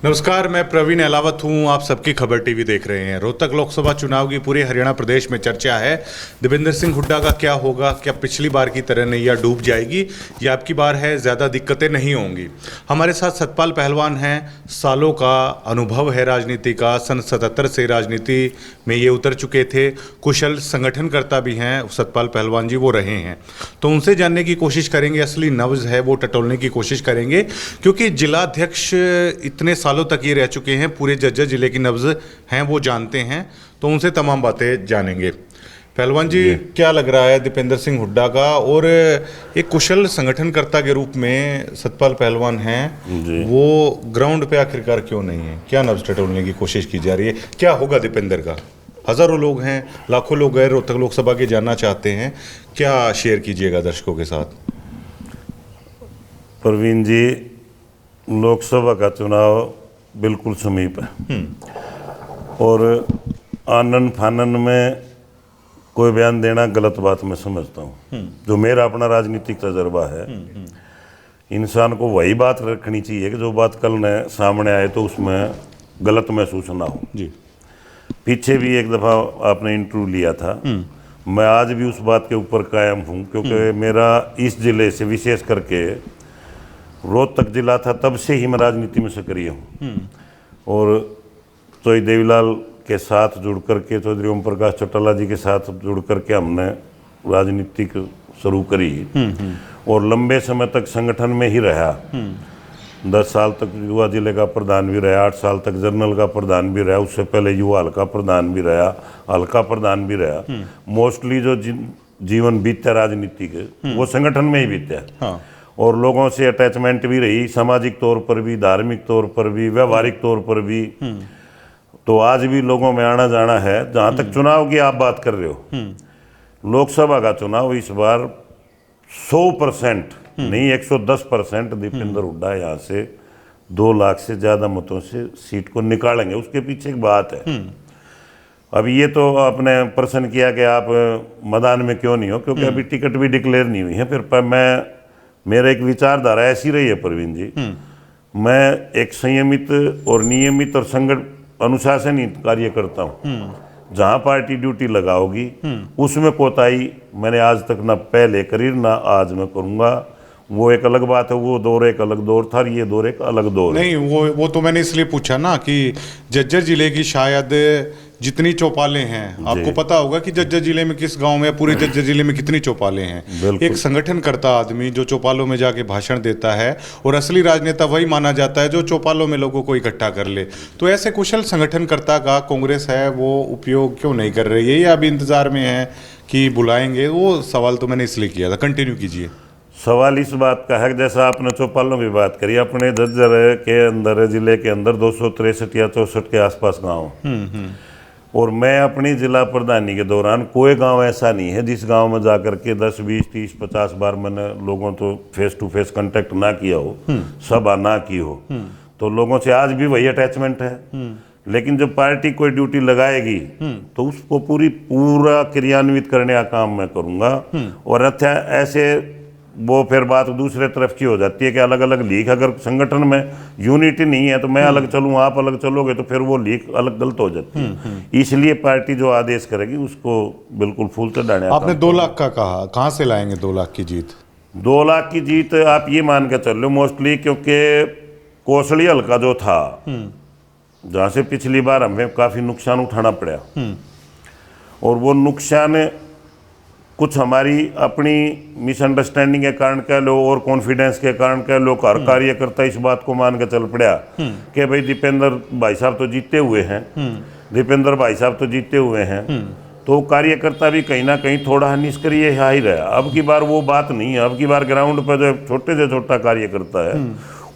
नमस्कार, मैं प्रवीण अहलावत हूं। आप सबकी खबर टीवी देख रहे हैं। रोहतक लोकसभा चुनाव की पूरे हरियाणा प्रदेश में चर्चा है। दीपेंद्र सिंह हुड्डा का क्या होगा? क्या पिछली बार की तरह नैया डूब जाएगी या आपकी बार है ज़्यादा दिक्कतें नहीं होंगी? हमारे साथ सतपाल पहलवान हैं। सालों का अनुभव है राजनीति का। सन 77 से राजनीति में ये उतर चुके थे। कुशल संगठनकर्ता भी हैं सतपाल पहलवान जी, वो रहे हैं। तो उनसे जानने की कोशिश करेंगे, असली नब्ज़ है वो टटोलने की कोशिश करेंगे, क्योंकि जिलाध्यक्ष इतने सालों तक ये रह चुके हैं, पूरे जज्जर जिले की नब्ज़ हैं वो जानते हैं। तो उनसे तमाम बातें जानेंगे। पहलवान जी, क्या लग रहा है दीपेंद्र सिंह हुड्डा का? और एक कुशल संगठनकर्ता के रूप में सतपाल पहलवान हैं, वो ग्राउंड पे आखिरकार क्यों नहीं है? क्या नब्ज़ टटोलने की कोशिश की जा रही है? क्या होगा दीपेंद्र का? हज़ारों लोग हैं, लाखों लोग गए रोहतक लोकसभा के, जानना चाहते हैं। क्या शेयर कीजिएगा दर्शकों के साथ? प्रवीण जी, लोकसभा का चुनाव बिल्कुल समीप है और आनन फानन में कोई बयान देना गलत बात मैं समझता हूँ। जो मेरा अपना राजनीतिक तजर्बा है, इंसान को वही बात रखनी चाहिए कि जो बात कल ने सामने आए तो उसमें गलत महसूस ना हो जी। पीछे भी एक दफ़ा आपने इंटरव्यू लिया था, मैं आज भी उस बात के ऊपर कायम हूँ, क्योंकि मेरा इस जिले से विशेष करके रोहतक जिला था तब से ही मैं राजनीति में सक्रिय हूँ। और चौधरी देवीलाल के साथ जुड़ करके, चौधरी ओम प्रकाश चौटाला जी के साथ जुड़ करके हमने राजनीतिक शुरू करी और लंबे समय तक संगठन में ही रहा। 10 साल तक युवा जिले का प्रधान भी रहा, 8 साल तक जनरल का प्रधान भी रहा, उससे पहले युवा हल्का प्रधान भी रहा, हल्का प्रधान भी रहा। मोस्टली जो जीवन बीता राजनीति के वो संगठन में ही बीता। हाँ। और लोगों से अटैचमेंट भी रही, सामाजिक तौर पर भी, धार्मिक तौर पर भी, व्यवहारिक तौर पर भी। तो आज भी लोगों में आना जाना है। जहाँ तक चुनाव की आप बात कर रहे हो, लोकसभा का चुनाव इस बार 100% नहीं 110% दीपेंद्र हुड्डा यहाँ से 2 लाख से ज़्यादा मतों से सीट को निकालेंगे। उसके पीछे एक बात है। अब ये तो आपने प्रश्न किया कि आप मैदान में क्यों नहीं हो, क्योंकि अभी टिकट भी डिक्लेयर नहीं हुई है। फिर मेरा एक विचारधारा ऐसी रही है प्रवीण जी, मैं एक संयमित और नियमित और अनुशासनित कार्य करता हूँ। जहाँ पार्टी ड्यूटी लगाओगी उसमें कोताही मैंने आज तक ना पहले करी ना आज मैं करूँगा। वो एक अलग बात है, वो दौर एक अलग दौर था, ये दौर एक अलग दौर नहीं, वो तो मैंने इसलिए पूछा ना कि जज्जर जिले की शायद जितनी चौपालें हैं, आपको पता होगा कि जज्जर जिले में किस गांव में, पूरे जज्जर जिले में कितनी चौपालें हैं। एक संगठनकर्ता आदमी जो चौपालों में जाके भाषण देता है, और असली राजनेता वही माना जाता है जो चौपालों में लोगों को इकट्ठा कर ले। तो ऐसे कुशल संगठनकर्ता का कांग्रेस है वो उपयोग क्यों नहीं कर रही है, या अभी इंतजार में है कि बुलाएंगे? वो सवाल तो मैंने इसलिए किया था। कंटिन्यू कीजिए। सवाल इस बात का है, जैसा आपने चौपालों की बात करी, अपने जज्जर के अंदर, जिले के अंदर 263 या 64 के आसपास गाँव, और मैं अपनी जिला प्रधानी के दौरान कोई गांव ऐसा नहीं है जिस गांव में जाकर के 10, 20, 30, 50 बार मैंने लोगों तो फेस टू फेस कांटेक्ट ना किया हो, सभा ना की हो। तो लोगों से आज भी वही अटैचमेंट है। लेकिन जब पार्टी कोई ड्यूटी लगाएगी तो उसको पूरा क्रियान्वित करने का काम मैं करूँगा। और अच्छा, ऐसे वो फिर बात दूसरे तरफ की हो जाती है कि अलग अलग लीग, अगर संगठन में यूनिटी नहीं है तो मैं अलग चलूँ, आप अलग चलोगे, तो फिर वो लीग अलग गलत हो जाती है। इसलिए पार्टी जो आदेश करेगी उसको बिल्कुल फूल से डाले। आपने 2 लाख का कहा, कहाँ से लाएंगे 2 लाख की जीत? 2 लाख की जीत आप ये मान के चल लो मोस्टली, क्योंकि कोसली हल्का जो था जहाँ से पिछली बार हमें काफ़ी नुकसान उठाना पड़ा, और वो नुकसान कुछ हमारी अपनी मिसअंडरस्टैंडिंग के कारण कह लो और कॉन्फिडेंस के कारण कह लो, हर कार्यकर्ता इस बात को मान के चल पड़ा कि भाई दीपेंद्र भाई साहब तो जीते हुए हैं, दीपेंद्र भाई साहब तो जीते हुए हैं। तो कार्यकर्ता भी कहीं ना कहीं थोड़ा निष्क्रिय ही रहा। अब की बार वो बात नहीं है। अब की बार ग्राउंड पर जो छोटे से छोटा कार्यकर्ता है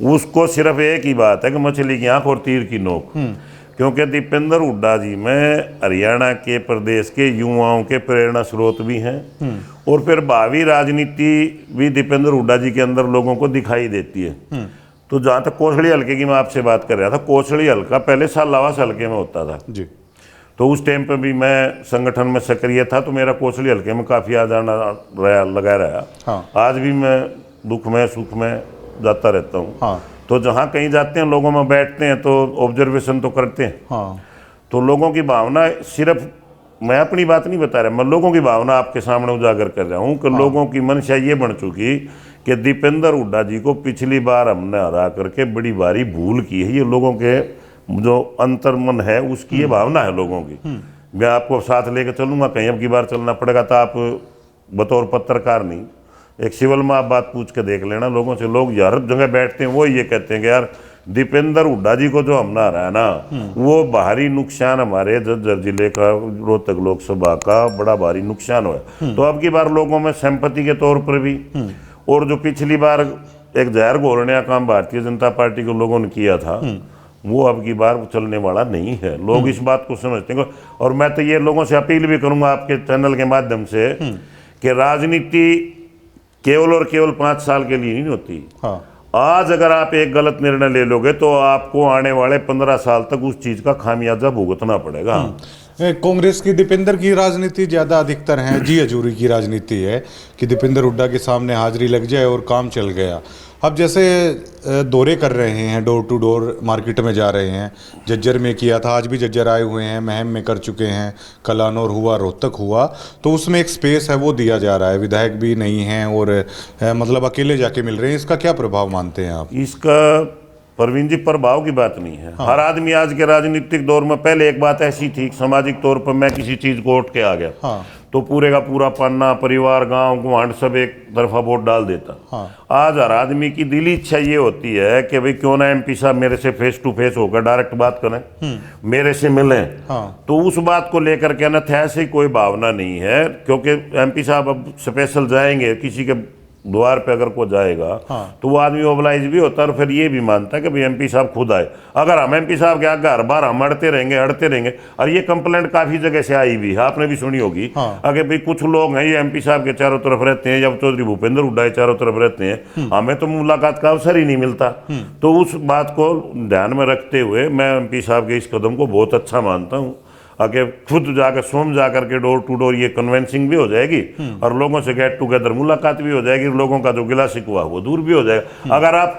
उसको सिर्फ एक ही बात है कि मछली की आंख और तीर की नोक। क्योंकि दीपेंद्र हुड्डा जी में हरियाणा के प्रदेश के युवाओं के प्रेरणा स्रोत भी हैं, और फिर भावी राजनीति भी दीपेंद्र हुड्डा जी के अंदर लोगों को दिखाई देती है। तो जहाँ तक कोसली हल्के की मैं आपसे बात कर रहा था, कोसली हल्का पहले सालावास हल्के में होता था जी। तो उस टाइम पे भी मैं संगठन में सक्रिय था, तो मेरा कोसली हल्के में काफ़ी आ जाना लगा रहा। हाँ। आज भी मैं दुख में सुख में जाता रहता हूँ। हाँ। तो जहाँ कहीं जाते हैं लोगों में बैठते हैं तो ऑब्जर्वेशन तो करते हैं। हाँ तो लोगों की भावना, सिर्फ मैं अपनी बात नहीं बता रहा, मैं लोगों की भावना आपके सामने उजागर कर रहा हूँ कि लोगों की मंशा ये बन चुकी कि दीपेंद्र हुड्डा जी को पिछली बार हमने हरा करके बड़ी भारी भूल की है। ये लोगों के जो अंतर्मन है उसकी ये भावना है लोगों की। मैं आपको साथ लेकर चलूंगा, कहीं अब की बार चलना पड़ेगा तो आप बतौर पत्रकार नहीं, एक सिविल में आप बात पूछ के देख लेना लोगों से। लोग हर जगह बैठते हैं वो ये कहते हैं कि यार दीपेंद्र हुड्डा जी को जो हमने हराया ना, वो भारी नुकसान हमारे झज्जर जिले का, रोहतक लोकसभा का बड़ा भारी नुकसान हुआ। तो अब की बार लोगों में सिंपैथी के तौर पर भी, और जो पिछली बार एक जहर घोलने का काम भारतीय जनता पार्टी के लोगों ने किया था, वो अब की बार चलने वाला नहीं है। लोग इस बात को समझते हैं। और मैं तो ये लोगों से अपील भी करूंगा आपके चैनल के माध्यम से कि राजनीति केवल और केवल 5 साल के लिए नहीं होती। हाँ आज अगर आप एक गलत निर्णय ले लोगे तो आपको आने वाले 15 साल तक उस चीज का खामियाजा भुगतना पड़ेगा। कांग्रेस की दीपेंद्र की राजनीति ज़्यादा अधिकतर है जी हजूरी की राजनीति है कि दीपेंद्र हुड्डा के सामने हाजिरी लग जाए और काम चल गया। अब जैसे दौरे कर रहे हैं, डोर टू डोर मार्केट में जा रहे हैं, जज्जर में किया था, आज भी जज्जर आए हुए हैं, महम में कर चुके हैं, कलानौर हुआ, रोहतक हुआ, तो उसमें एक स्पेस है वो दिया जा रहा है, विधायक भी नहीं हैं और मतलब अकेले जाके मिल रहे हैं। इसका क्या प्रभाव मानते हैं आप? इसका परवीन जी प्रभाव की बात नहीं है। हर आदमी आज के राजनीतिक दौर में, पहले एक बात ऐसी थी सामाजिक तौर पर, मैं किसी चीज को उठ के आ गया तो पूरे का पूरा पन्ना, परिवार, गांव गुआंढ सब एक तरफा वोट डाल देता। आज हर आदमी की दिली इच्छा ये होती है कि भाई क्यों ना एमपी साहब मेरे से फेस टू फेस होकर डायरेक्ट बात करें, मेरे से मिलें। तो उस बात को लेकर के ना ऐसे कोई भावना नहीं है, क्योंकि एमपी साहब अब स्पेशल जाएंगे, किसी के द्वार पे अगर कोई जाएगा तो वो आदमी ओबलाइज भी होता है और फिर ये भी मानता है कि भाई एमपी साहब खुद आए। अगर हम एमपी साहब के आगे हर बार हम अड़ते रहेंगे, और ये कंप्लेंट काफी जगह से आई भी है, आपने भी सुनी होगी। अगर भाई कुछ लोग हैं ये एमपी साहब के चारों तरफ रहते हैं, जब चौधरी भूपेंद्र हुड्डा के चारों तरफ रहते हैं, हमें तो मुलाकात का अवसर ही नहीं मिलता। तो उस बात को ध्यान में रखते हुए मैं एमपी साहब के इस कदम को बहुत अच्छा मानता हूँ। आगे खुद जाकर स्वयं जाकर के डोर टू डोर ये कन्वेंसिंग भी हो जाएगी और लोगों से गेट टुगेदर मुलाकात भी हो जाएगी, लोगों का जो गिला शिकवा वो दूर भी हो जाएगा। अगर आप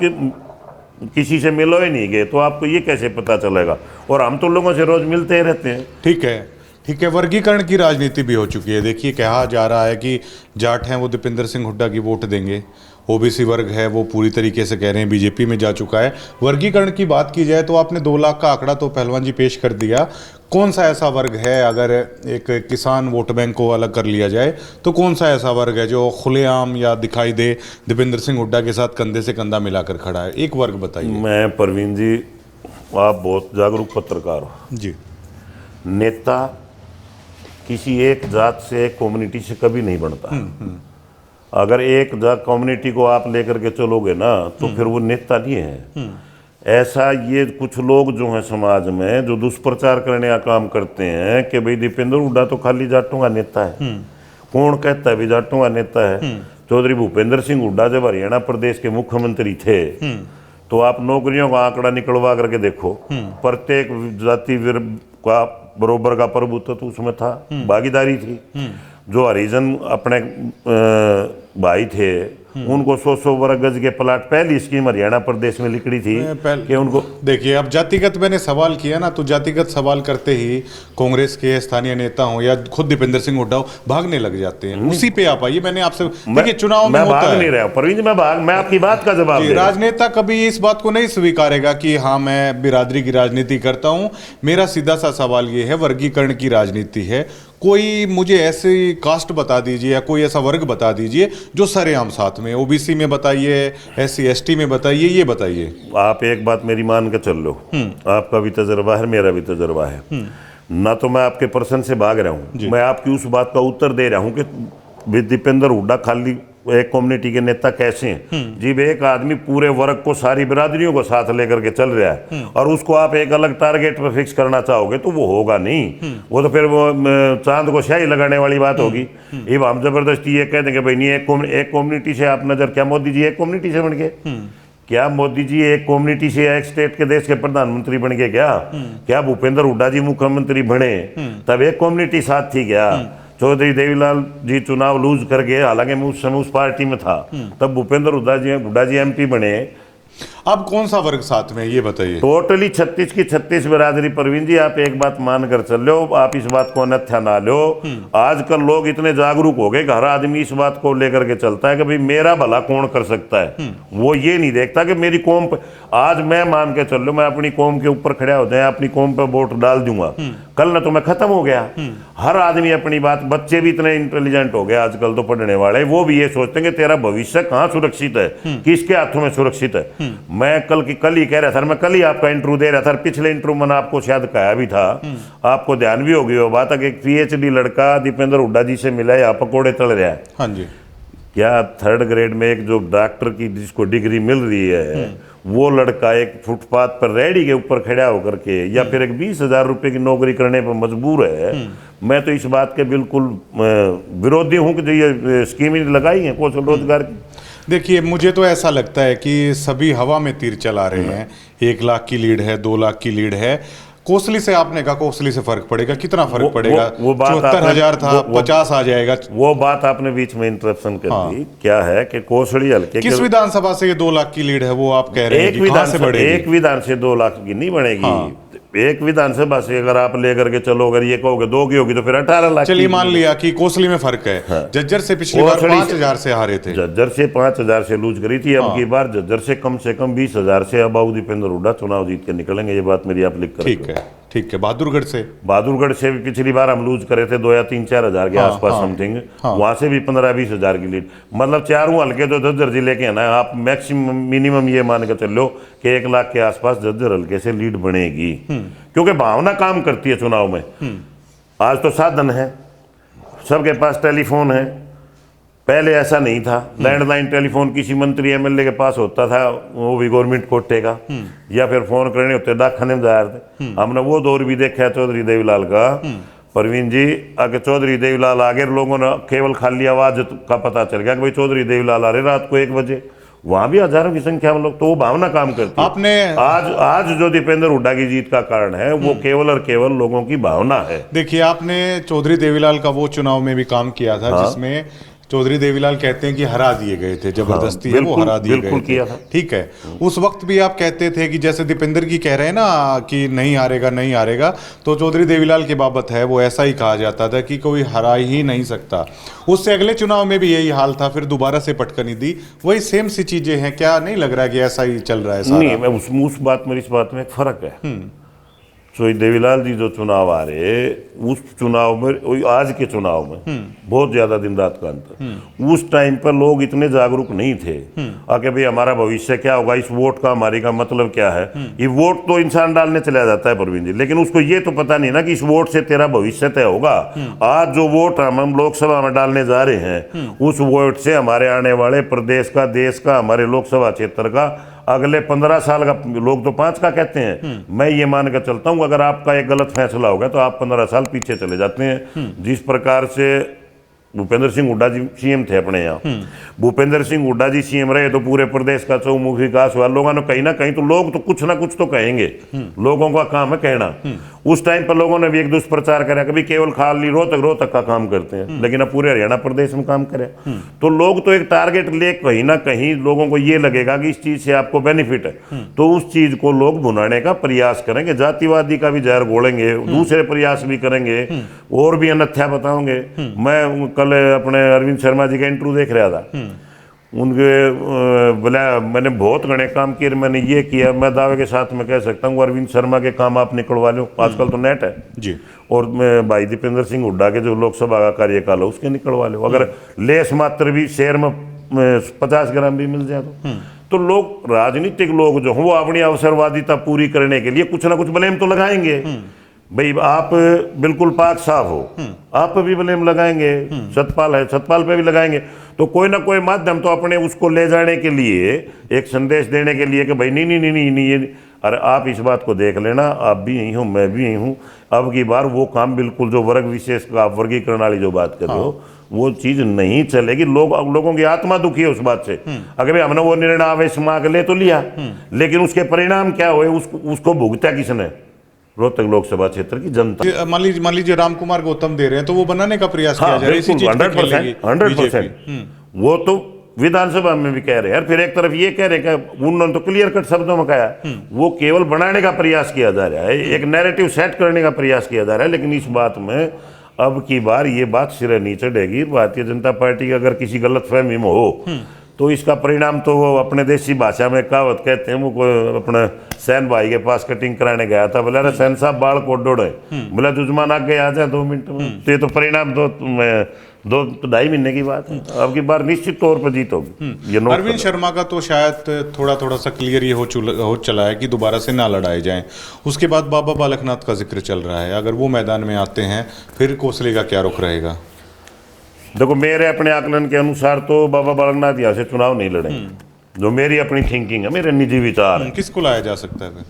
किसी से मिलो ही नहीं गए तो आपको ये कैसे पता चलेगा? और हम तो लोगों से रोज मिलते ही रहते हैं। ठीक है, वर्गीकरण की राजनीति भी हो चुकी है। देखिए कहा जा रहा है कि जाट हैं वो दीपेंद्र सिंह हुड्डा की वोट देंगे, ओबीसी वर्ग है वो पूरी तरीके से कह रहे हैं बीजेपी में जा चुका है। वर्गीकरण की बात की जाए तो आपने 2 लाख का आंकड़ा तो पहलवान जी पेश कर दिया। कौन सा ऐसा वर्ग है, अगर एक किसान वोट बैंक को अलग कर लिया जाए तो कौन सा ऐसा वर्ग है जो खुलेआम या दिखाई दे दीपेंद्र सिंह हुड्डा के साथ कंधे से कंधा मिलाकर खड़ा है? एक वर्ग बताइए। मैं परवीन जी, आप बहुत जागरूक पत्रकार हो जी। नेता किसी एक जात से, एक कम्युनिटी से कभी नहीं बनता। अगर एक जात कम्युनिटी को आप लेकर के चलोगे ना तो फिर वो नेता नहीं है। ऐसा ये कुछ लोग जो हैं समाज में जो दुष्प्रचार करने का काम करते हैं कि भाई दीपेंद्र हुड्डा तो खाली जाटों का नेता है। कौन कहता है भी जाटों का नेता है? चौधरी भूपेंद्र सिंह हुड्डा जब हरियाणा प्रदेश के मुख्यमंत्री थे तो आप नौकरियों का आंकड़ा निकलवा करके देखो, प्रत्येक जाति का बरोबर का प्रभुत्व तो उसमें था, भागीदारी थी। जो हरिजन अपने भाई थे उनको 100 वर्ग गज के प्लाट, पहली स्कीम हरियाणा प्रदेश में लिखी थी कि उनको। देखिए अब जातिगत मैंने सवाल किया ना, तो जातिगत सवाल करते ही कांग्रेस के स्थानीय नेता हो या खुद दीपेंद्र सिंह हुड्डा हो भागने लग जाते हैं। उसी पे आप आइए, मैंने आपसे देखिए चुनाव में होता भाग नहीं रहा परवीन, मैं आपकी बात का जवाब दे। राजनेता कभी इस बात को नहीं स्वीकारेगा कि हाँ मैं बिरादरी की राजनीति करता हूं। मेरा सीधा सा सवाल ये है, वर्गीकरण की राजनीति है, कोई मुझे ऐसी कास्ट बता दीजिए या कोई ऐसा वर्ग बता दीजिए जो सरेआम साथ में, ओबीसी में बताइए, SC ST में बताइए, ये बताइए। आप एक बात मेरी मान के चल लो, आपका भी तजर्बा है, मेरा भी तजर्बा है ना, तो मैं आपके प्रश्न से भाग रहा हूँ, मैं आपकी उस बात का उत्तर दे रहा हूँ कि दीपेंद्र हुड्डा खाली एक कम्युनिटी के नेता कैसे हैं। जी एक आदमी पूरे वर्ग को, सारी बिरादरियों को साथ लेकर के चल रहा है और उसको आप एक अलग टारगेट पे फिक्स करना चाहोगे तो वो होगा नहीं। वो तो फिर वो चांद को स्याही लगाने वाली बात होगी। अब हम जबरदस्ती ये कह देंगे भाई नहीं, एक कम्युनिटी से आप नजर, क्या मोदी जी एक कम्युनिटी से बन गए? क्या मोदी जी एक कम्युनिटी से एक स्टेट के देश के प्रधानमंत्री बन गए? क्या भूपेंद्र हुड्डा जी मुख्यमंत्री बने तब एक कम्युनिटी साथ थी क्या? चौधरी देवीलाल जी चुनाव लूज कर गए, हालांकि मैं उस समय उस पार्टी में था, तब भूपेंद्र हुड्डा जी MP बने। अब कौन सा वर्ग साथ में है, ये बताइए। टोटली 36 की 36 बिरादरी। परवीन जी आप एक बात मान कर चल लो, आप इस बात को अन्यथा ना लो। आजकल लोग इतने जागरूक हो गए कि हर आदमी इस बात को लेकर के चलता है कि भाई मेरा भला कौन कर सकता है। वो ये नहीं देखता कि मेरी कौम पे, आज मैं मान के चल लो मैं अपनी कौम के ऊपर खड़ा हो जाए, अपनी कौम पे वोट डाल दूंगा, कल ना तो मैं खत्म हो गया। हर आदमी अपनी बात, बच्चे भी इतने इंटेलिजेंट हो गए आजकल तो पढ़ने वाले, वो भी ये सोचते हैं कि तेरा भविष्य कहाँ सुरक्षित है, किसके हाथों में सुरक्षित है। मैं कल ही कह रहा था, मैं कल ही आपका इंटरव्यू दे रहा था, पिछले इंटरव्यू मैंने आपको शायद कहा भी था, आपको ध्यान भी होगी वो बात, एक पीएचडी लड़का दीपेंद्र हुड्डा जी से मिला, यहाँ पकौड़े तल रहा है। हाँ जी। क्या 3rd ग्रेड में एक जो डॉक्टर की जिसको डिग्री मिल रही है, वो लड़का एक फुटपाथ पर रेहड़ी के ऊपर खड़ा होकर के या फिर एक 20,000 रुपए की नौकरी करने पर मजबूर है। मैं तो इस बात के बिल्कुल विरोधी हूं कि जो ये स्कीम लगाई है कौशल रोजगार की। देखिए मुझे तो ऐसा लगता है कि सभी हवा में तीर चला रहे हैं। 1 लाख की लीड है, 2 लाख की लीड है। कोसली से आपने कहा कोसली से फर्क पड़ेगा, कितना फर्क पड़ेगा? 74,000 था, 50 आ जाएगा। वो बात आपने बीच में इंटरप्शन कर दी। क्या है कि कोसली हल्के किस विधानसभा से ये 2 लाख की लीड है वो आप कह रहे हैं कि कहां से बढ़ेगी? एक विधान से 2 लाख की नहीं बढ़ेगी। एक विधानसभा से अगर आप लेकर के चलो, अगर ये कहोगे 2 की होगी तो फिर 18 लाख। चलिए मान लिया कि कोसली में फर्क है। जज्जर से पिछली बार 5,000 से हारे थे, जज्जर से 5,000 से लूज करी थी। अब की बार जज्जर से कम 20,000 से अबाऊ दीपेंद्र हुड्डा चुनाव जीत के निकलेंगे। ये बात मेरी आप लिख कर। ठीक है। बहादुरगढ़ से भी पिछली बार हम लूज करे थे 2 या 3-4 हजार के आसपास समथिंग। वहां से भी 15-20 हजार की लीड, मतलब चारों हल्के जो जज्जर जिले के है ना, आप मैक्सिमम मिनिमम ये मान के चल लो कि 1 लाख के आसपास जज्जर हल्के से लीड बनेगी। क्योंकि भावना काम करती है चुनाव में। आज तो साधन है, सबके पास टेलीफोन है, पहले ऐसा नहीं था। लैंडलाइन टेलीफोन किसी मंत्री एमएलए के पास होता था, वो भी गवर्नमेंट कोटे का, या फिर फोन करने होते डाकखाने में जा रहे थे। हमने वो दौर भी देखा है चौधरी देवीलाल का। परवीन जी आगे चौधरी देवीलाल आगे, लोगों ने केवल खाली आवाज का पता चल गया कि भाई चौधरी देवीलाल आ रहे रात को 1 बजे, वहां भी हजारों की संख्या में लोग, तो वो भावना काम करती है। आपने आज जो दीपेंद्र हुड्डा की जीत का कारण है वो केवल और केवल लोगों की भावना है। देखिए आपने चौधरी देवीलाल का वो चुनाव में भी काम किया था जिसमें चौधरी देवीलाल कहते हैं कि हरा दिए गए थे, जबरदस्ती है वो हरा दिए गए थे। ठीक है, उस वक्त भी आप कहते थे कि जैसे दीपेंद्र की कह रहे हैं ना कि नहीं हारेगा, तो चौधरी देवीलाल की बाबत है वो ऐसा ही कहा जाता था कि कोई हरा ही नहीं सकता। उससे अगले चुनाव में भी यही हाल था, फिर दोबारा से पटकनी दी, वही सेम सी चीजें हैं। क्या नहीं लग रहा है कि ऐसा ही चल रहा है सारा? नहीं, उस बात में इस बात में फर्क है। तो देवीलाल जी जो चुनाव आ रहे, उस चुनाव में, आज के चुनाव में बहुत ज्यादा दिन रात का अंतर। उस टाइम पर लोग इतने जागरूक नहीं थे आके भाई हमारा भविष्य क्या होगा, इस वोट का हमारे का मतलब क्या है। ये वोट तो इंसान डालने चला जाता है परवीन जी, लेकिन उसको ये तो पता नहीं ना कि इस वोट से तेरा भविष्य तय होगा। आज जो वोट हम लोकसभा में डालने जा रहे हैं, उस वोट से हमारे आने वाले प्रदेश का, देश का, हमारे लोकसभा क्षेत्र का अगले 15 साल का, लोग तो 5 का कहते हैं, मैं ये मान कर चलता हूं अगर आपका एक गलत फैसला होगा तो आप 15 साल पीछे चले जाते हैं। जिस प्रकार से भूपेंद्र सिंह हुड्डा जी सीएम थे अपने यहाँ, भूपेंद्र सिंह हुड्डा जी सीएम रहे तो पूरे प्रदेश का चौमुखी विकास हुआ। लोगों ने कहीं ना कहीं तो लोग तो कुछ ना कुछ तो कहेंगे, लोगों का काम है कहना। उस टाइम पर लोगों ने भी एक दुष्प्रचार करा, कभी केवल खाली रोहतक का काम करते हैं, लेकिन अब पूरे हरियाणा प्रदेश में काम करे। तो लोग तो एक टारगेट ले, कहीं ना कहीं लोगों को ये लगेगा कि इस चीज से आपको बेनिफिट है, तो उस चीज को लोग भुनाने का प्रयास करेंगे। जातिवादी का भी जहर घोलेंगे, दूसरे प्रयास भी करेंगे और भी अन्यथा बताओगे। मैं कल अपने अरविंद शर्मा जी का इंटरव्यू देख रहा था, उनके बोला मैंने बहुत घने काम किए, मैंने ये किया, मैं दावे के साथ में कह सकता हूँ अरविंद शर्मा के काम आप निकलवा लो, आजकल तो नेट है जी। और मैं भाई दीपेंद्र सिंह हुड्डा के जो लोकसभा का कार्यकाल है उसके निकलवा लो, अगर लेस मात्र भी शेयर में 50 ग्राम भी मिल जाए तो लोग, राजनीतिक लोग जो हों वो अपनी अवसरवादिता पूरी करने के लिए कुछ ना कुछ ब्लेम तो लगाएंगे। भाई आप बिल्कुल पाक साफ हो, आप पे भी ब्लेम लगाएंगे, सतपाल है, सतपाल पे भी लगाएंगे, तो कोई ना कोई माध्यम तो अपने उसको ले जाने के लिए, एक संदेश देने के लिए कि भाई नहीं ये, अरे आप इस बात को देख लेना, आप भी यही हो, मैं भी यही हूँ। अब की बार वो काम बिल्कुल जो वर्ग विशेष का आप वर्गीकरण वाली जो बात कर रहे हो वो चीज नहीं चलेगी। लोगों की आत्मा दुखी है उस बात से। अगर भाई हमने वो निर्णय आवेश मांग ले तो लिया, लेकिन उसके परिणाम क्या हुए उसको भुगता किसने? रोहतक लोकसभा क्षेत्र की जनता। मान लीजिए राम कुमार गौतम दे रहे हैं तो वो बनाने का प्रयास किया जा रहा है, इसी चीज पे खेलेगी 100%। वो तो विधानसभा में भी कह रहे हैं, और फिर एक तरफ ये कह रहे हैं कि उन्होंने तो क्लियर कट शब्दों में कहा, वो केवल बनाने का प्रयास किया जा रहा है, एक नैरेटिव सेट करने का प्रयास किया जा रहा है। लेकिन इस बात में अब की बार ये बात सिरे नहीं चढ़ेगी। भारतीय जनता पार्टी की अगर किसी गलतफहमी में हो तो इसका परिणाम तो वो अपने देसी भाषा में कहावत कहते हैं, वो कोई अपने सैन भाई के पास कटिंग कराने गया था, बोला अरे सैन साहब बाल को डोड़े, बोला जुजमान आगे आ जाए 2 मिनट में। तो ये तो परिणाम 2-2.5 महीने की बात है। अब की बार निश्चित तौर पर जीत होगी। ये नोट अरविंद शर्मा का तो शायद थोड़ा सा क्लियर ये हो चला है कि दोबारा से ना लड़ाए जाएं। उसके बाद बाबा बालकनाथ का जिक्र चल रहा है, अगर वो मैदान में आते हैं फिर कोसले का क्या रुख रहेगा? देखो, मेरे अपने आकलन के अनुसार तो बाबा बालकनाथ यहाँ से चुनाव नहीं लड़ेंगे, जो मेरी अपनी थिंकिंग है, मेरे निजी विचार है। किसको लाया जा सकता है फिर?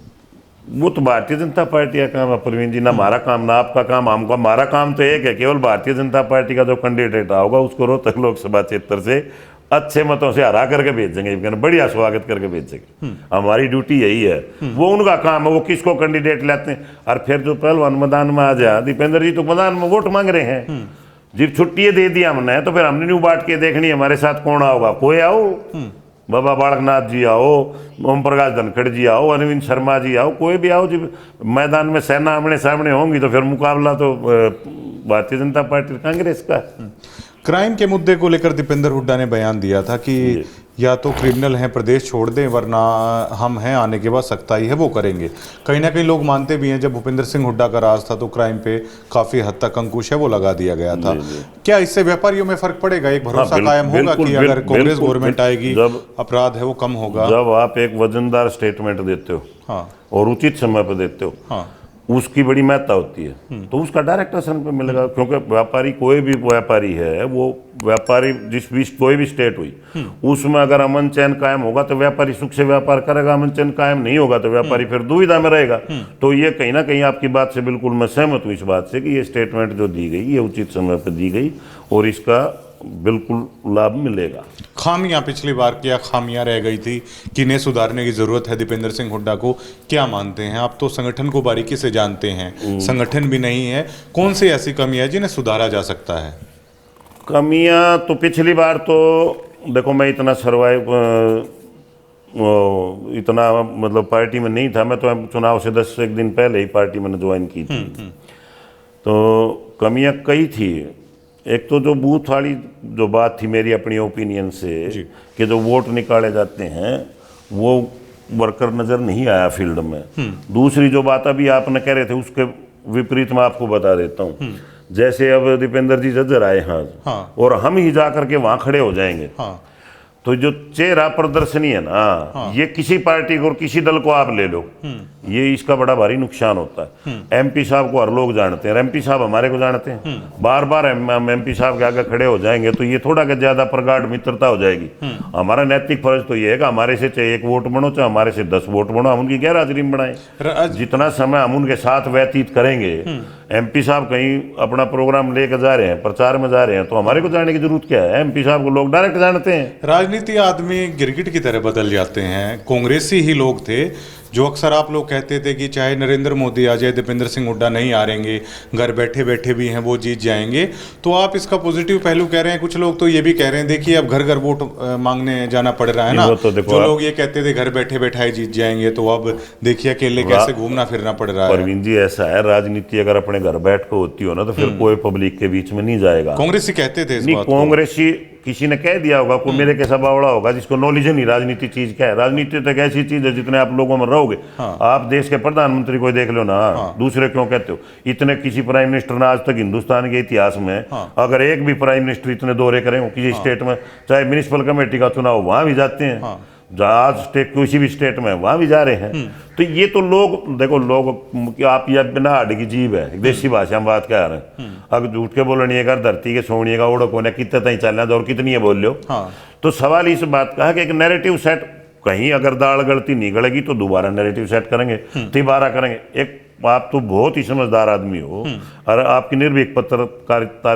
वो तो भारतीय जनता पार्टी का काम है प्रवीण जी, ना हमारा काम, ना आपका काम, हमको हमारा काम तो एक है, केवल भारतीय जनता पार्टी का जो कैंडिडेट होगा उसको रोहतक लोकसभा क्षेत्र से अच्छे मतों से हरा करके भेजेंगे, बढ़िया स्वागत करके भेजेंगे। हमारी ड्यूटी यही है। वो उनका काम है, वो किसको कैंडिडेट लाते हैं। और फिर जो पहलवान मैदान में आ जाए, दीपेंद्र जी तो मैदान में वोट मांग रहे हैं, जब छुट्टी दे दी हमने तो फिर हमने न्यू बांट के देखनी हमारे साथ कौन आओगा। कोई आओ, बाबा बालकनाथ जी आओ, ओम प्रकाश धनखड़ जी आओ, अरविंद शर्मा जी आओ, कोई भी आओ, जब मैदान में सेना आमने सामने होंगी तो फिर मुकाबला तो भारतीय जनता पार्टी कांग्रेस का। क्राइम के मुद्दे को लेकर दीपेंद्र हुड्डा ने बयान दिया था कि या तो क्रिमिनल हैं प्रदेश छोड़ दें, वरना हम हैं आने के बाद सख्ताई है वो करेंगे। कहीं ना कहीं लोग मानते भी हैं जब भूपेंद्र सिंह हुड्डा का राज था तो क्राइम पे काफी हद तक अंकुश है वो लगा दिया गया था। क्या इससे व्यापारियों में फर्क पड़ेगा? एक भरोसा कायम होगा कि अगर कांग्रेस गवर्नमेंट आएगी अपराध है वो कम होगा? जब आप एक वजनदार स्टेटमेंट देते हो, हाँ, और उचित समय पर देते हो, हाँ, उसकी बड़ी महत्ता होती है, तो उसका डायरेक्ट असर पे मिलेगा। क्योंकि व्यापारी, कोई भी व्यापारी है, वो व्यापारी जिस भी कोई भी स्टेट हुई उसमें अगर अमन चैन कायम होगा तो व्यापारी सुख से व्यापार करेगा, अमन चैन कायम नहीं होगा तो व्यापारी फिर दुविधा में रहेगा। तो ये कहीं ना कहीं आपकी बात से बिल्कुल मैं सहमत हूँ इस बात से कि ये स्टेटमेंट जो दी गई ये उचित समय पर दी गई और इसका बिल्कुल लाभ मिलेगा। खामियां पिछली बार क्या खामियां रह गई थी, किन्हें सुधारने की जरूरत है दीपेंद्र सिंह हुड्डा को, क्या मानते हैं आप? तो संगठन को बारीकी से जानते हैं, संगठन भी नहीं है, कौन सी ऐसी कमियां जिन्हें सुधारा जा सकता है? कमियां तो पिछली बार तो देखो, मैं इतना इतना मतलब पार्टी में नहीं था, मैं तो चुनाव से 10 दिन पहले ही पार्टी मैंने ज्वाइन की थी। तो कमियां कई थी। एक तो जो बूथ वाली जो बात थी मेरी अपनी ओपिनियन से कि जो वोट निकाले जाते हैं वो वर्कर नज़र नहीं आया फील्ड में। दूसरी जो बात अभी आपने कह रहे थे उसके विपरीत मैं आपको बता देता हूँ। जैसे अब दीपेंद्र जी जज्जर आए, हाँ, और हम ही जा करके वहाँ खड़े हो जाएंगे, हाँ, तो जो चेहरा प्रदर्शनी है ना, हाँ, ये किसी पार्टी को और किसी दल को आप ले लो, ये इसका बड़ा भारी नुकसान होता है। एमपी साहब को हर लोग जानते हैं, एमपी साहब हमारे को जानते हैं, बार बार हम एमपी साहब के आगे खड़े हो जाएंगे तो ये थोड़ा के ज्यादा प्रगाढ़ मित्रता हो जाएगी। हमारा नैतिक फर्ज तो ये है कि हमारे से चाहे 1 वोट बनो चाहे हमारे से 10 वोट बनो, हम उनकी गैरहाजिरी में बनाए। जितना समय हम उनके साथ व्यतीत करेंगे, एमपी साहब कहीं अपना प्रोग्राम लेकर जा रहे हैं, प्रचार में जा रहे हैं, तो हमारे को जाने की जरूरत क्या है? एमपी साहब को लोग डायरेक्ट जानते हैं। राजनीति आदमी गिरगिट की तरह बदल जाते हैं। कांग्रेसी ही लोग थे जो अक्सर आप लोग कहते थे कि चाहे नरेंद्र मोदी आ जाए दीपेंद्र सिंह हुड्डा नहीं हारेंगे, घर बैठे बैठे भी हैं वो जीत जाएंगे। तो आप इसका पॉजिटिव पहलू कह रहे हैं, कुछ लोग तो ये भी कह रहे हैं देखिए अब घर घर वोट मांगने जाना पड़ रहा है ना। तो जो लोग ये कहते थे घर बैठे बैठाए जीत जाएंगे, तो अब देखिए अकेले कैसे घूमना फिरना पड़ रहा है। परवीन जी, ऐसा है, राजनीति अगर अपने घर बैठ कर होती हो ना तो फिर कोई पब्लिक के बीच में नहीं जाएगा। कांग्रेसी कहते थे, कांग्रेसी किसी ने कह दिया होगा, कोई मेरे कैसा बावड़ा होगा जिसको नॉलेज नहीं राजनीति चीज क्या है। राजनीति तो एक ऐसी चीज है जितने आप लोगों में रहोगे, हाँ, आप देश के प्रधानमंत्री को देख लो ना, हाँ, दूसरे क्यों कहते हो? इतने किसी प्राइम मिनिस्टर ने आज तक हिंदुस्तान के इतिहास में, हाँ, अगर एक भी प्राइम मिनिस्टर इतने दौरे करें किसी स्टेट में, चाहे म्युनिसिपल कमेटी का चुनाव वहां भी जाते हैं, हाँ, आज स्टेट किसी भी स्टेट में वहां भी जा रहे हैं। तो ये तो लोग देखो, लोग आप ये बिना हड्डी की जीव है, देसी भाषा में बात कह रहे हैं। अब झूठ के बोलनी है, धरती के सोनिए का ओढ़ कोने कितने तक चलना और कितनी है बोल लो, हाँ। तो सवाल इस बात का है कि एक नैरेटिव सेट, कहीं अगर दाल गलती नहीं गड़ेगी तो दोबारा नैरेटिव सेट करेंगे, तिबारा करेंगे। एक आप तो बहुत ही समझदार आदमी हो और आपकी निर्भीक पत्रकारिता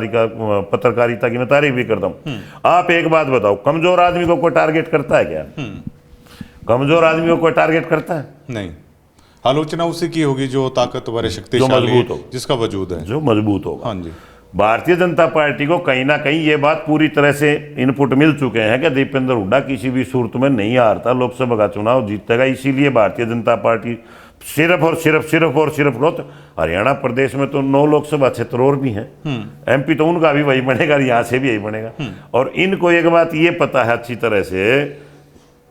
की मैं तारीफ भी करता हूँ। आप एक बात बताओ, कमजोर आदमी को कोई टारगेट करता है क्या? कमजोर आदमी को कोई टारगेट करता है? नहीं। आलोचना उसी की होगी जो ताकतवर, शक्तिशाली, मजबूत हो, जिसका वजूद है, जो मजबूत होगा। हाँ जी। भारतीय जनता पार्टी को कहीं ना कहीं ये बात पूरी तरह से इनपुट मिल चुके हैं कि दीपेंद्र हुड्डा किसी भी सूरत में नहीं हारता, लोकसभा का चुनाव जीतेगा। इसीलिए भारतीय जनता पार्टी सिर्फ और सिर्फ हरियाणा प्रदेश में तो 9 लोकसभा क्षेत्र और भी हैं, एमपी तो उनका भी वही बनेगा, यहाँ से भी यही बनेगा। और इनको एक बात ये पता है अच्छी तरह से,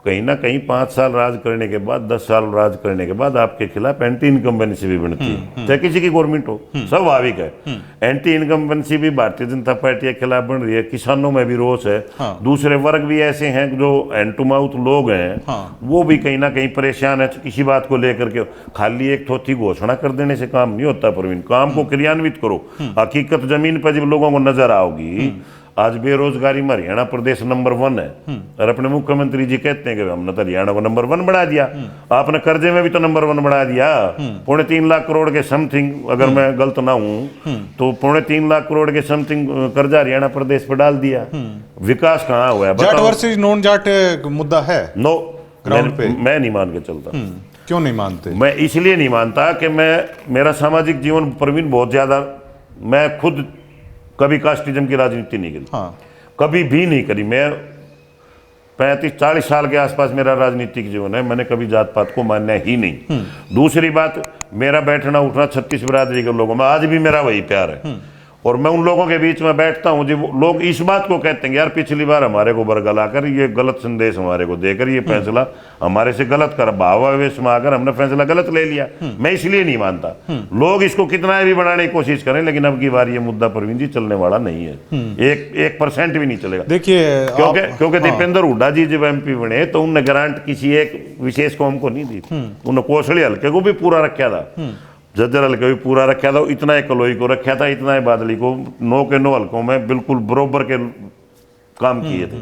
कहीं ना कहीं 5 साल राज करने के बाद, 10 साल राज करने के बाद आपके खिलाफ एंटी इनकम्बेंसी भी बनती है, चाहे किसी की गवर्नमेंट हो, स्वाभाविक है। एंटी इनकम्बेंसी भी भारतीय जनता पार्टी के खिलाफ बन रही है, किसानों में भी रोष है। दूसरे वर्ग भी ऐसे हैं जो हैंड टू माउथ लोग हैं, वो भी कहीं ना कहीं परेशान है किसी बात को लेकर के। खाली एक थोथी घोषणा कर देने से काम नहीं होता प्रवीण, काम को क्रियान्वित करो। हकीकत जमीन पर जब लोगों को नजर आओगी, आज बेरोजगारी में हरियाणा प्रदेश नंबर 1 है, और अपने मुख्यमंत्री जी कहते हैं कि हमने तो हरियाणा को नंबर 1 बना दिया। आपने कर्जे में भी तो नंबर 1 बना दिया, 3.5 लाख करोड़ के समथिंग, अगर मैं गलत ना हूं तो 3.5 लाख करोड़ के समथिंग कर्जा हरियाणा प्रदेश पर डाल दिया। विकास कहाँ हुआ है? जाट वर्सेस नॉन जाट मुद्दा है नो, ग्राउंड पे मैं नहीं मान के चलता। क्यों नहीं मानते? मैं इसलिए नहीं मानता कि मेरा सामाजिक जीवन प्रवीण बहुत ज्यादा, मैं खुद कभी कास्टिज्म की राजनीति नहीं करी, कभी भी नहीं करी। मैं 35-40 साल के आसपास मेरा राजनीतिक जीवन है, मैंने कभी जात पात को मानना ही नहीं। दूसरी बात, मेरा बैठना उठना 36 बिरादरी के लोगों में आज भी मेरा वही प्यार है। और मैं उन लोगों के बीच में बैठता हूं जो लोग इस बात को कहते हैं यार पिछली बार हमारे को बरगलाकर ये गलत संदेश हमारे को देकर ये फैसला हमारे से गलत कर, भावावेश में आकर हमने फैसला गलत ले लिया। मैं इसलिए नहीं मानता। लोग इसको कितना भी बढ़ाने की कोशिश करें, लेकिन अब की बार ये मुद्दा प्रवीण जी चलने वाला नहीं है, 1% भी नहीं चलेगा। देखिए, क्योंकि दीपेंद्र हुड्डा जी जब एमपी बने तो उनने गारंट किसी एक विशेष कौम को नहीं दी थी, उन्होंने कोसली हल्के को भी पूरा रखा था, जज्जर हल्के भी पूरा रखा था, इतना ही कलोई को रखा था, इतना ही बादली को, 9 के 9 हल्कों में बिल्कुल बरोबर के काम किए थे।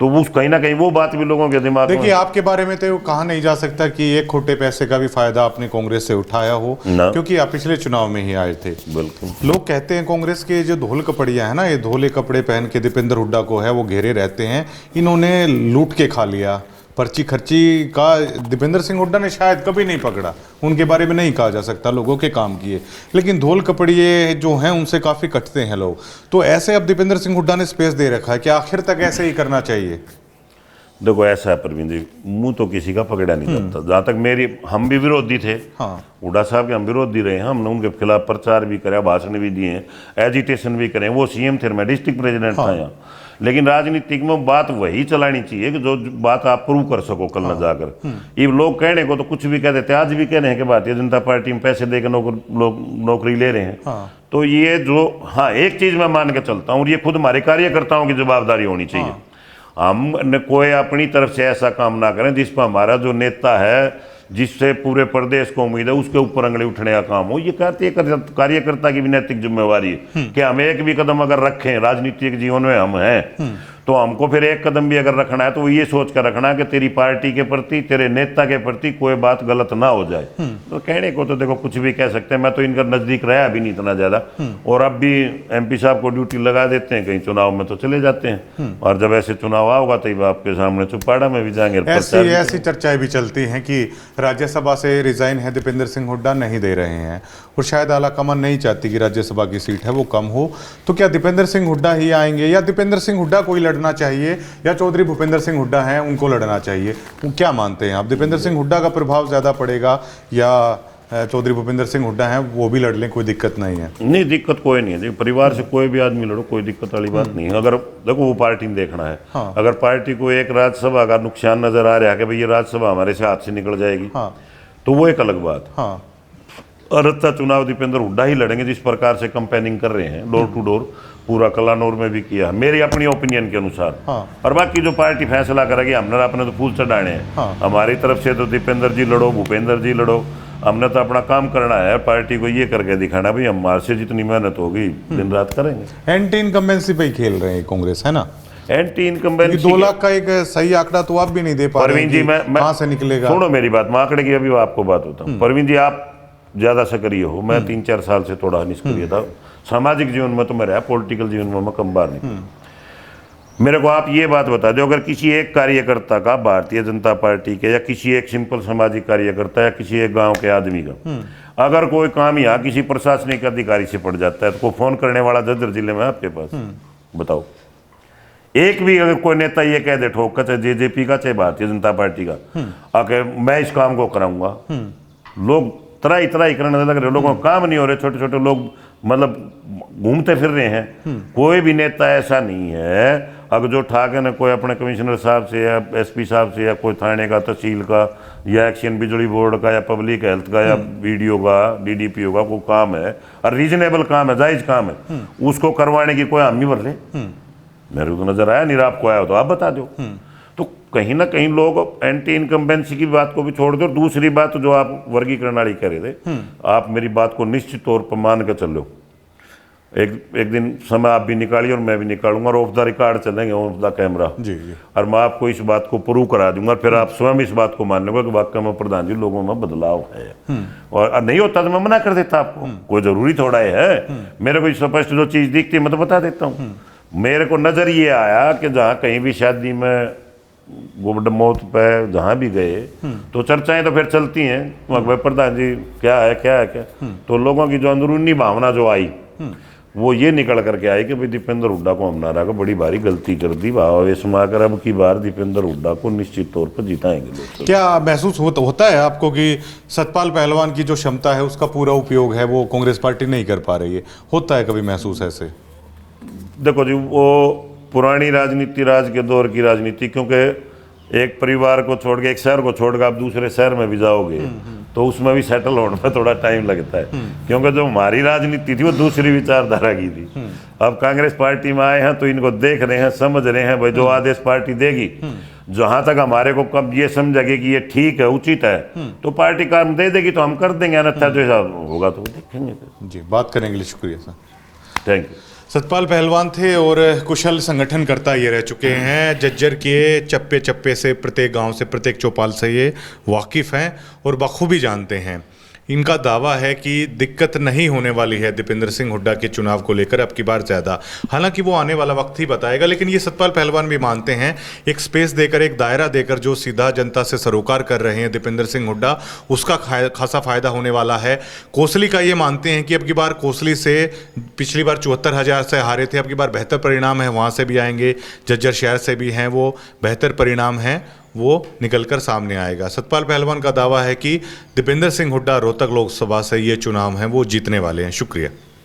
तो वो कहीं ना कहीं वो बात भी लोगों के दिमाग में। देखिए, आपके बारे में तो कहा नहीं जा सकता कि एक खोटे पैसे का भी फायदा आपने कांग्रेस से उठाया हो, क्योंकि आप पिछले चुनाव में ही आए थे। बिल्कुल। लोग कहते हैं कांग्रेस के जो धोल कपड़िया है ना, ये धोले कपड़े पहन के दीपेंद्र हुड्डा को है वो घेरे रहते हैं, इन्होंने लूट के खा लिया। पर्ची खर्ची का दीपेंद्र सिंह हुड्डा ने शायद कभी नहीं पकड़ा, उनके बारे में नहीं कहा जा सकता लोगों के काम किए, लेकिन धोल कपड़िए जो हैं उनसे काफ़ी कटते हैं लोग। तो ऐसे अब दीपेंद्र सिंह हुड्डा ने स्पेस दे रखा है कि आखिर तक ऐसे ही करना चाहिए। देखो ऐसा है प्रवीण जी, मुंह तो किसी का पकड़ा नहीं जाता। जहाँ तक हम भी विरोधी थे, हुड्डा साहब के हम विरोधी रहे हैं, हमने उनके खिलाफ प्रचार भी कराया, भाषण भी दिए, एजिटेशन भी करे। वो सीएम थे, मैं डिस्ट्रिक्ट प्रेसिडेंट था यहाँ। लेकिन राजनीतिक में बात वही चलानी चाहिए कि जो बात आप प्रूव कर सको कल न जाकर। ये लोग कहने को तो कुछ भी कह देते हैं, आज भी कह रहे हैं कि भारतीय जनता पार्टी में पैसे देकर लोग नौकरी ले रहे हैं। तो ये जो, हाँ एक चीज मैं मान के चलता हूँ, और ये खुद हमारे कार्यकर्ताओं की जवाबदारी होनी चाहिए। हम कोई अपनी तरफ से ऐसा काम ना करें जिस पर हमारा जो नेता है, जिससे पूरे प्रदेश को उम्मीद है, उसके ऊपर अंगली उठने का काम हो। ये कार्यकर्ता की भी नैतिक जिम्मेवारी है कि हम एक भी कदम अगर रखें राजनीतिक जीवन में हम हैं, तो हमको फिर एक कदम भी अगर रखना है तो वो ये सोच कर रखना है कि तेरी पार्टी के प्रति, तेरे नेता के प्रति कोई बात गलत ना हो जाए। तो कहने को तो देखो कुछ भी कह सकते हैं, मैं तो इनका नजदीक रहा भी नहीं इतना ज्यादा, और अब भी एमपी साहब को ड्यूटी लगा देते हैं, कहीं चुनाव में तो चले जाते हैं, और जब ऐसे चुनाव आओगा तो आपके सामने चुपाड़ा में भी जाएंगे। ऐसी चर्चाएं भी चलती हैं कि राज्यसभा से रिजाइन है दीपेंद्र सिंह हुड्डा नहीं दे रहे हैं, और शायद आलाकमान नहीं चाहती कि राज्यसभा की सीट है वो कम हो। तो क्या दीपेंद्र सिंह हुड्डा ही आएंगे, या दीपेंद्र सिंह हुड्डा कोई लड़ना चाहिए, या चौधरी भूपेंद्र सिंह हुड्डा हैं उनको लड़ना चाहिए? वो क्या मानते हैं आप, दीपेंद्र सिंह हुड्डा का प्रभाव ज्यादा पड़ेगा या चौधरी भूपेंद्र सिंह हुड्डा हैं वो भी लड़ लें, कोई दिक्कत नहीं है? नहीं, दिक्कत कोई नहीं है। परिवार से कोई भी आदमी लड़ो, कोई दिक्कत वाली बात नहीं है। अगर देखो वो पार्टी में देखना है, अगर पार्टी को एक राज्यसभा का नुकसान नजर आ रहा है कि भाई ये राज्यसभा हमारे से हाथ से निकल जाएगी, तो वो एक अलग बात। और चुनाव दीपेंद्र हुड्डा ही लड़ेंगे जिस प्रकार से कंपेनिंग कर रहे हैं, डोर टू डोर, पूरा कलानौर में भी किया, मेरी अपनी ओपिनियन के अनुसार। और बाकी जो पार्टी फैसला करेगी, हमने अपने तो फूल चढ़ाने हैं। हमारी तरफ से तो दीपेंद्र जी लड़ो, भूपेंद्र जी लड़ो, हमने तो अपना काम करना है, पार्टी को ये करके दिखाना भाई हमारे से जितनी मेहनत होगी दिन रात करेंगे। एंटी इनकम्बेंसी पे खेल रहे हैं कांग्रेस, है ना? एंटी इनकम्बेंसी 2 लाख का एक सही आंकड़ा तो आप भी नहीं दे पा रहे हैं, कहां से निकलेगा? सुनो मेरी बात, मैं आंकड़े की अभी आपको बात होता हूँ। परवीन जी आप ज्यादा सक्रिय हो, मैं 3-4 साल से थोड़ा निष्क्रिय था। सामाजिक जीवन में तो मैं रहा, पॉलिटिकल जीवन में मैं कम बार नहीं। मेरे को आप ये बात बता दो, अगर किसी एक कार्यकर्ता का भारतीय जनता पार्टी के या किसी एक सिंपल सामाजिक कार्यकर्ता या किसी एक गांव के आदमी का अगर कोई काम यहाँ किसी प्रशासनिक अधिकारी से पड़ जाता है तो कोई फोन करने वाला झज्जर जिले में आपके पास बताओ? एक भी अगर कोई नेता ये कह दे ठोक का, चाहे जेजेपी का चाहे भारतीय जनता पार्टी का, आके मैं इस काम को कराऊंगा, लोग तराई तराई करने लग रहे, लोगों को काम नहीं हो रहे, छोटे छोटे लोग मतलब घूमते फिर रहे हैं। कोई भी नेता ऐसा नहीं है अगर जो ठाके ने कोई अपने कमिश्नर साहब से या एसपी साहब से या कोई थाने का, तहसील का या एक्शन बिजली बोर्ड का या पब्लिक हेल्थ का या बीडीओ का, डीडीपीओ का कोई काम है और रीजनेबल काम है, जायज काम है, उसको करवाने की कोई हामी भर रहे? मेरे को तो नजर आया नहीं, आपको आया हो तो आप बता दो। तो कहीं ना कहीं लोग एंटी इनकम्बेंसी की बात को भी छोड़ दो। दूसरी बात जो आप वर्गीकरण वाली कह रहे थे, आप मेरी बात को निश्चित तौर पर मान के चलो, एक दिन समय आप भी निकालिए और मैं भी निकालूंगा और ऑफ द रिकॉर्ड चलेंगे, ऑफ द कैमरा जी। और मैं आपको इस बात को प्रूव करा दूंगा, फिर आप स्वयं इस बात को मान लोगे कि वाकई में प्रधान जी लोगों में बदलाव है। और नहीं होता तो मैं मना कर देता आपको, कोई जरूरी थोड़ा है। मेरे को स्पष्ट जो चीज दिखती है मैं तो बता देता हूँ। मेरे को नजर ये आया कि जहाँ कहीं भी शादी में गुड मौत पे जहाँ भी गए तो चर्चाएं तो फिर चलती हैं, भाई प्रधान जी क्या है क्या है क्या, तो लोगों की जो अंदरूनी भावना जो आई वो ये निकल करके आई कि भाई दीपेंद्र हुड्डा को हम नारा का बड़ी भारी गलती कर दी, भावावेश में आकर अब की बार दीपेंद्र हुड्डा को निश्चित तौर पर जिताएंगे लोग। क्या महसूस होता है आपको कि सतपाल पहलवान की जो क्षमता है उसका पूरा उपयोग है वो कांग्रेस पार्टी नहीं कर पा रही है? होता है कभी महसूस ऐसे? देखो जी, वो पुरानी राजनीति, राज के दौर की राजनीति, क्योंकि एक परिवार को छोड़ के, एक शहर को छोड़ के आप दूसरे शहर में भी जाओगे तो उसमें भी सेटल होने में थोड़ा टाइम लगता है, क्योंकि जो हमारी राजनीति थी वो दूसरी विचारधारा की थी। अब कांग्रेस पार्टी में आए हैं तो इनको देख रहे हैं, समझ रहे हैं, भाई जो आदेश पार्टी देगी, जहां तक हमारे को कब ये समझेगी कि ये ठीक है, उचित है, तो पार्टी काम दे देगी तो हम कर देंगे, अन्यथा जो होगा तो देखेंगे। जी, बात करेंगे, शुक्रिया सर। Thank you. सतपाल पहलवान थे और कुशल संगठनकर्ता ये रह चुके हैं। झज्जर के चप्पे चप्पे से, प्रत्येक गांव से, प्रत्येक चौपाल से ये वाकिफ़ हैं और बखूबी जानते हैं। इनका दावा है कि दिक्कत नहीं होने वाली है दीपेंद्र सिंह हुड्डा के चुनाव को लेकर अब की बार ज़्यादा। हालांकि वो आने वाला वक्त ही बताएगा, लेकिन ये सतपाल पहलवान भी मानते हैं एक स्पेस देकर, एक दायरा देकर जो सीधा जनता से सरोकार कर रहे हैं दीपेंद्र सिंह हुड्डा, उसका खासा फायदा होने वाला है। कोसली का ये मानते हैं कि अब की बार कोसली से पिछली बार 74,000 से हारे थे, अब की बार बेहतर परिणाम है, वहाँ से भी आएंगे, झज्जर शहर से भी हैं, वो बेहतर परिणाम है, वो निकलकर सामने आएगा। सतपाल पहलवान का दावा है कि दीपेंद्र सिंह हुड्डा रोहतक लोकसभा से ये चुनाव है वो जीतने वाले हैं। शुक्रिया।